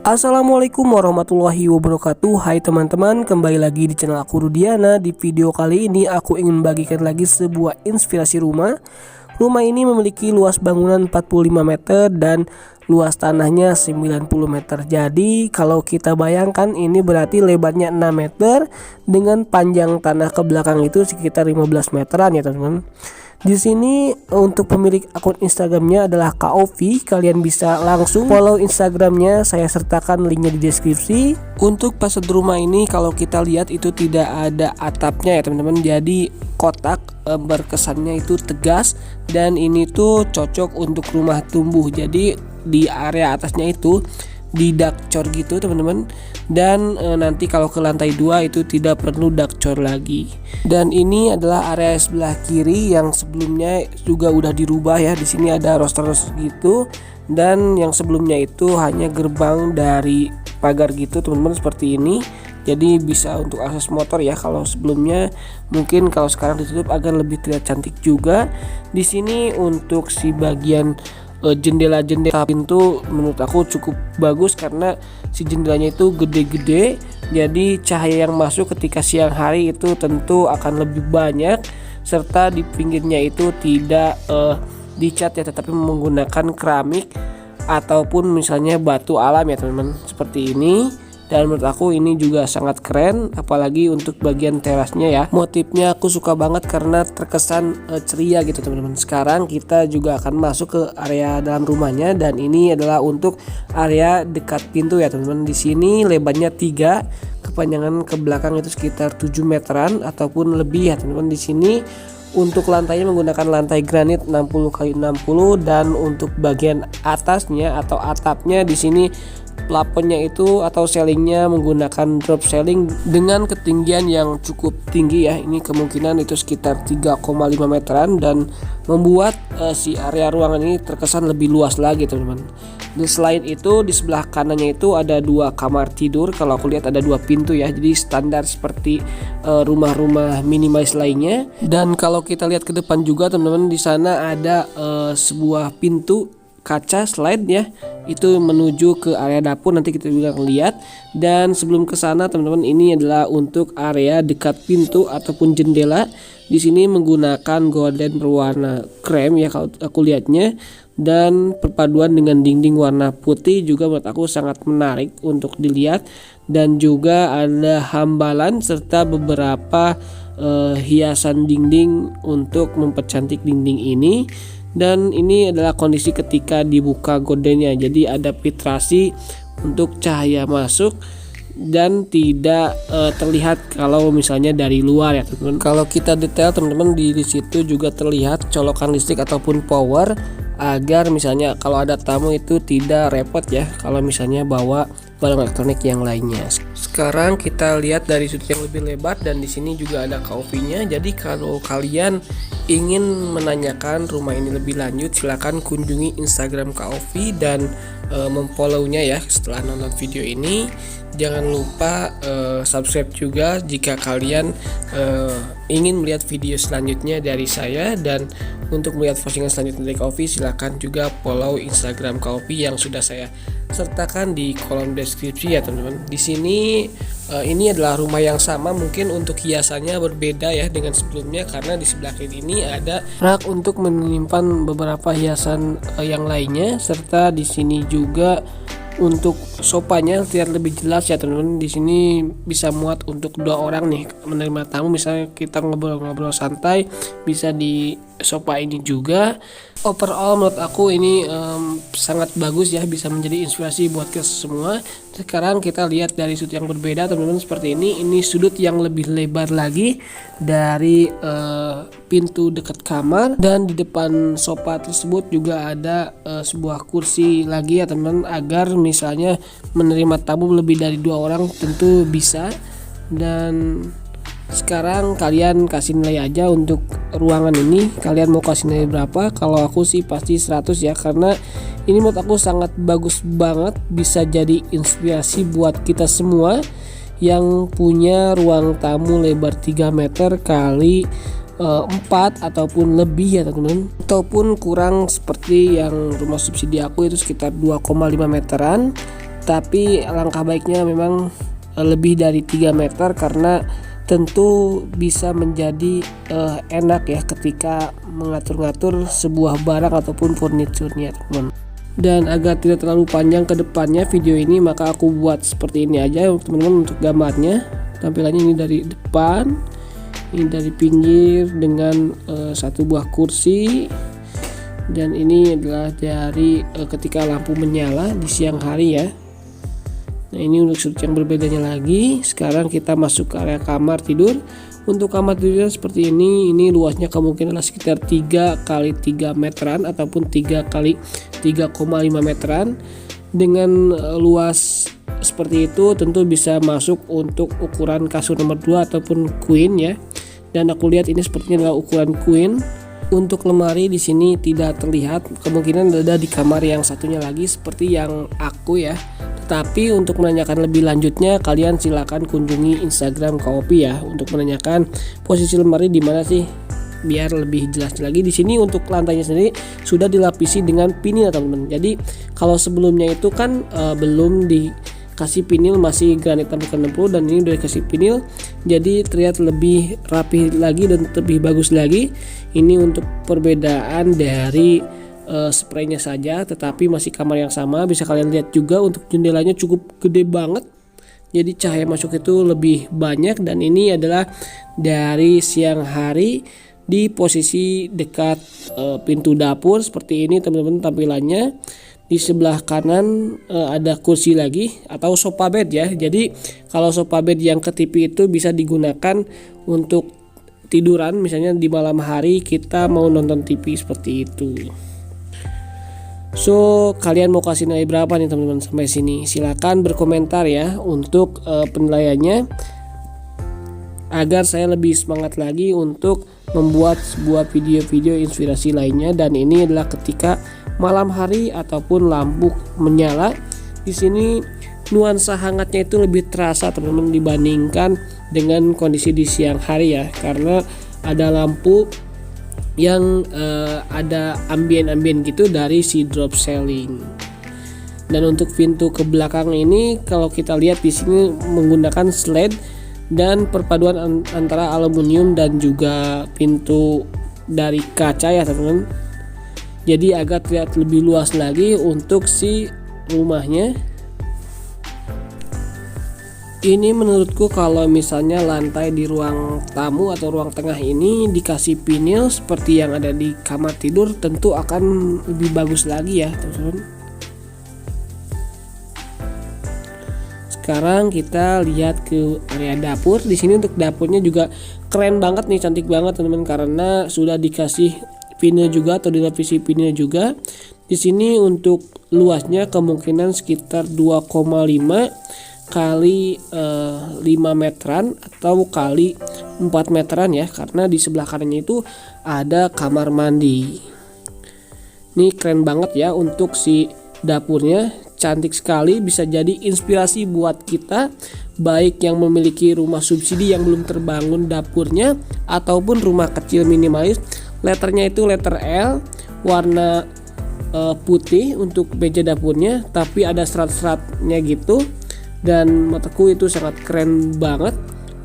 Assalamualaikum warahmatullahi wabarakatuh. Hai teman-teman, kembali lagi di channel aku Rudiana. Di video kali ini aku ingin membagikan lagi sebuah inspirasi rumah. Rumah ini memiliki luas bangunan 45 meter dan luas tanahnya 90 meter. Jadi kalau kita bayangkan, ini berarti lebarnya 6 meter dengan panjang tanah ke belakang itu sekitar 15 meteran ya teman-teman. Di sini untuk pemilik akun Instagramnya adalah KOV. Kalian bisa langsung follow Instagramnya, saya sertakan linknya di deskripsi. Untuk fasade rumah ini kalau kita lihat itu tidak ada atapnya ya teman-teman. Jadi kotak berkesannya itu tegas, dan ini tuh cocok untuk rumah tumbuh. Jadi di area atasnya itu di dakcor gitu teman-teman, dan nanti kalau ke lantai 2 itu tidak perlu dakcor lagi. Dan ini adalah area sebelah kiri yang sebelumnya juga udah dirubah ya. Di sini ada roster-roster gitu, dan yang sebelumnya itu hanya gerbang dari pagar gitu teman-teman, seperti ini. Jadi bisa untuk akses motor ya. Kalau sebelumnya mungkin kalau sekarang ditutup agar lebih terlihat cantik juga. Di sini untuk si bagian jendela-jendela pintu menurut aku cukup bagus karena si jendelanya itu gede-gede, jadi cahaya yang masuk ketika siang hari itu tentu akan lebih banyak, serta di pinggirnya itu tidak dicat ya, tetapi menggunakan keramik ataupun misalnya batu alam ya teman-teman, seperti ini. Dan menurut aku ini juga sangat keren, apalagi untuk bagian terasnya ya. Motifnya aku suka banget karena terkesan ceria gitu teman-teman. Sekarang kita juga akan masuk ke area dalam rumahnya, dan ini adalah untuk area dekat pintu ya teman-teman. Di sini lebarnya 3, kepanjangan ke belakang itu sekitar 7 meteran ataupun lebih ya teman-teman. Di sini untuk lantainya menggunakan lantai granit 60x60, dan untuk bagian atasnya atau atapnya di sini plafonnya itu atau ceilingnya menggunakan drop ceiling dengan ketinggian yang cukup tinggi ya. Ini kemungkinan itu sekitar 3,5 meteran, dan membuat si area ruangan ini terkesan lebih luas lagi teman-teman. Dan selain itu di sebelah kanannya itu ada 2 kamar tidur. Kalau aku lihat ada 2 pintu ya, jadi standar seperti rumah-rumah minimalis lainnya. Dan kalau kita lihat ke depan juga teman-teman, di sana ada sebuah pintu kaca slide ya, itu menuju ke area dapur, nanti kita juga akan lihat. Dan sebelum ke sana teman-teman, ini adalah untuk area dekat pintu ataupun jendela. Di sini menggunakan gorden berwarna krem ya kalau aku lihatnya, dan perpaduan dengan dinding warna putih juga menurut aku sangat menarik untuk dilihat. Dan juga ada hambalan serta beberapa hiasan dinding untuk mempercantik dinding ini. Dan ini adalah kondisi ketika dibuka gordennya, jadi ada filtrasi untuk cahaya masuk dan tidak terlihat kalau misalnya dari luar ya teman-teman. Kalau kita detail teman-teman, di situ juga terlihat colokan listrik ataupun power, agar misalnya kalau ada tamu itu tidak repot ya kalau misalnya bawa barang elektronik yang lainnya. Sekarang kita lihat dari sudut yang lebih lebar, dan di sini juga ada KOV-nya. Jadi kalau kalian ingin menanyakan rumah ini lebih lanjut, silahkan kunjungi Instagram KOV dan memfollownya ya setelah nonton video ini. Jangan lupa subscribe juga jika kalian ingin melihat video selanjutnya dari saya. Dan untuk melihat postingan selanjutnya dari KOV, silahkan juga follow Instagram KOV yang sudah saya sertakan di kolom deskripsi ya teman-teman. Di sini ini adalah rumah yang sama, mungkin untuk hiasannya berbeda ya dengan sebelumnya, karena di sebelah kiri ini ada rak untuk menyimpan beberapa hiasan yang lainnya, serta di sini juga untuk sofanya terlihat lebih jelas ya teman-teman. Di sini bisa muat untuk 2 orang nih menerima tamu, misalnya kita ngobrol-ngobrol santai bisa di sofa ini juga. Overall menurut aku ini sangat bagus ya, bisa menjadi inspirasi buat kita semua. Sekarang kita lihat dari sudut yang berbeda teman-teman, seperti ini. Ini sudut yang lebih lebar lagi dari pintu dekat kamar, dan di depan sofa tersebut juga ada sebuah kursi lagi ya teman-teman, agar misalnya menerima tamu lebih dari 2 orang tentu bisa. Dan sekarang kalian kasih nilai aja untuk ruangan ini, kalian mau kasih nilai berapa? Kalau aku sih pasti 100 ya, karena ini menurut aku sangat bagus banget, bisa jadi inspirasi buat kita semua yang punya ruang tamu lebar 3 meter kali 4 ataupun lebih ya teman-teman, ataupun kurang seperti yang rumah subsidi aku itu sekitar 2,5 meteran. Tapi langkah baiknya memang lebih dari 3 meter karena tentu bisa menjadi enak ya ketika mengatur-ngatur sebuah barang ataupun furniturnya, teman-teman. Dan agar tidak terlalu panjang ke depannya video ini, maka aku buat seperti ini aja teman-teman untuk gambarnya. Tampilannya ini dari depan, ini dari pinggir dengan satu buah kursi, dan ini adalah dari ketika lampu menyala di siang hari ya. Nah, ini untuk sudut yang berbedanya lagi. Sekarang kita masuk ke area kamar tidur. Untuk kamar tidur seperti ini luasnya kemungkinan sekitar 3 kali 3 meteran ataupun 3 kali 3,5 meteran. Dengan luas seperti itu tentu bisa masuk untuk ukuran kasur nomor 2 ataupun queen ya. Dan aku lihat ini sepertinya adalah ukuran queen. Untuk lemari di sini tidak terlihat, kemungkinan ada di kamar yang satunya lagi seperti yang aku ya. Tapi untuk menanyakan lebih lanjutnya, kalian silakan kunjungi Instagram Kaopi ya untuk menanyakan posisi lemari di mana sih, biar lebih jelas lagi. Di sini untuk lantainya sendiri sudah dilapisi dengan pinil teman-teman. Jadi kalau sebelumnya itu kan belum dikasih pinil, masih granit tabur 60, dan ini udah dikasih pinil, jadi terlihat lebih rapi lagi dan lebih bagus lagi. Ini untuk perbedaan dari spraynya saja, tetapi masih kamar yang sama. Bisa kalian lihat juga untuk jendelanya cukup gede banget, jadi cahaya masuk itu lebih banyak. Dan ini adalah dari siang hari di posisi dekat pintu dapur seperti ini teman-teman tampilannya. Di sebelah kanan ada kursi lagi atau sofa bed ya. Jadi kalau sofa bed yang ke TV itu bisa digunakan untuk tiduran, misalnya di malam hari kita mau nonton TV seperti itu. So, kalian mau kasih nilai berapa nih teman-teman sampai sini? Silakan berkomentar ya untuk penilaiannya, agar saya lebih semangat lagi untuk membuat sebuah video-video inspirasi lainnya. Dan ini adalah ketika malam hari ataupun lampu menyala. Di sini nuansa hangatnya itu lebih terasa teman-teman dibandingkan dengan kondisi di siang hari ya, karena ada lampu yang ada ambien-ambien gitu dari si drop ceiling. Dan untuk pintu ke belakang ini kalau kita lihat di sini menggunakan slide dan perpaduan antara aluminium dan juga pintu dari kaca ya teman-teman. Jadi agak terlihat lebih luas lagi untuk si rumahnya. Ini menurutku kalau misalnya lantai di ruang tamu atau ruang tengah ini dikasih pinil seperti yang ada di kamar tidur, tentu akan lebih bagus lagi ya teman-teman. Sekarang kita lihat ke area dapur. Di sini untuk dapurnya juga keren banget nih, cantik banget teman-teman, karena sudah dikasih pinil juga atau dilapisi pinil juga. Di sini untuk luasnya kemungkinan sekitar 2,5 kali 5 meteran atau kali 4 meteran ya, karena di sebelah kanannya itu ada kamar mandi. Ini keren banget ya untuk si dapurnya, cantik sekali, bisa jadi inspirasi buat kita baik yang memiliki rumah subsidi yang belum terbangun dapurnya ataupun rumah kecil minimalis. Letternya itu letter L, warna putih untuk meja dapurnya, tapi ada serat-seratnya gitu. Dan mataku itu sangat keren banget.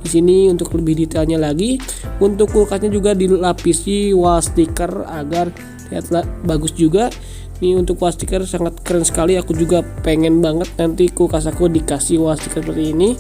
Di sini untuk lebih detailnya lagi, untuk kulkasnya juga dilapisi wall sticker agar terlihat bagus juga. Ini untuk wall sticker sangat keren sekali. Aku juga pengen banget nanti kulkas aku dikasih wall sticker seperti ini.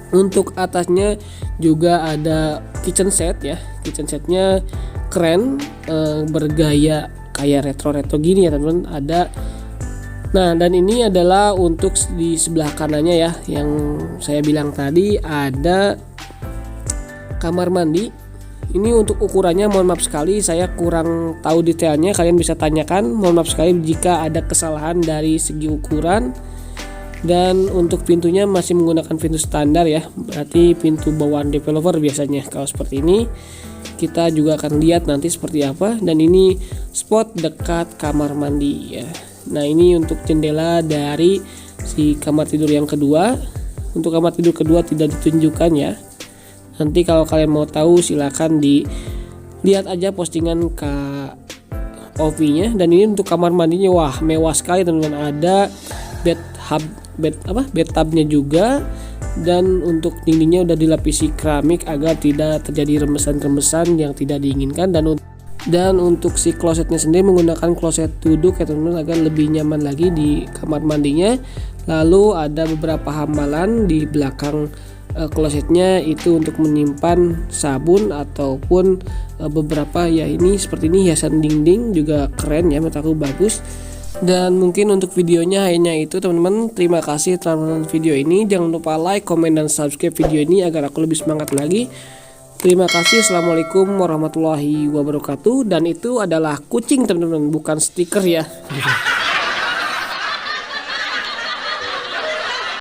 Untuk atasnya juga ada kitchen set ya. Kitchen setnya keren, bergaya kayak retro-retro gini ya teman-teman. Ada. Nah, dan ini adalah untuk di sebelah kanannya ya, yang saya bilang tadi ada kamar mandi. Ini untuk ukurannya mohon maaf sekali saya kurang tahu detailnya, kalian bisa tanyakan. Mohon maaf sekali jika ada kesalahan dari segi ukuran. Dan untuk pintunya masih menggunakan pintu standar ya, berarti pintu bawaan developer biasanya. Kalau seperti ini kita juga akan lihat nanti seperti apa. Dan ini spot dekat kamar mandi ya. Nah, ini untuk jendela dari si kamar tidur yang kedua. Untuk kamar tidur kedua tidak ditunjukkan ya. Nanti kalau kalian mau tahu silakan dilihat aja postingan OV-nya. Dan ini untuk kamar mandinya, wah mewah sekali teman-teman. Ada bathtubnya juga. Dan untuk dindingnya udah dilapisi keramik agar tidak terjadi rembesan-rembesan yang tidak diinginkan. Dan untuk si klosetnya sendiri menggunakan kloset duduk ya teman-teman, agar lebih nyaman lagi di kamar mandinya. Lalu ada beberapa hambalan di belakang klosetnya itu untuk menyimpan sabun ataupun beberapa ya, ini seperti ini hiasan dinding juga keren ya, menurut aku bagus. Dan mungkin untuk videonya hanya itu teman-teman. Terima kasih telah menonton video ini. Jangan lupa like, komen, dan subscribe video ini agar aku lebih semangat lagi. Terima kasih. Assalamualaikum warahmatullahi wabarakatuh. Dan itu adalah kucing teman-teman, bukan stiker ya.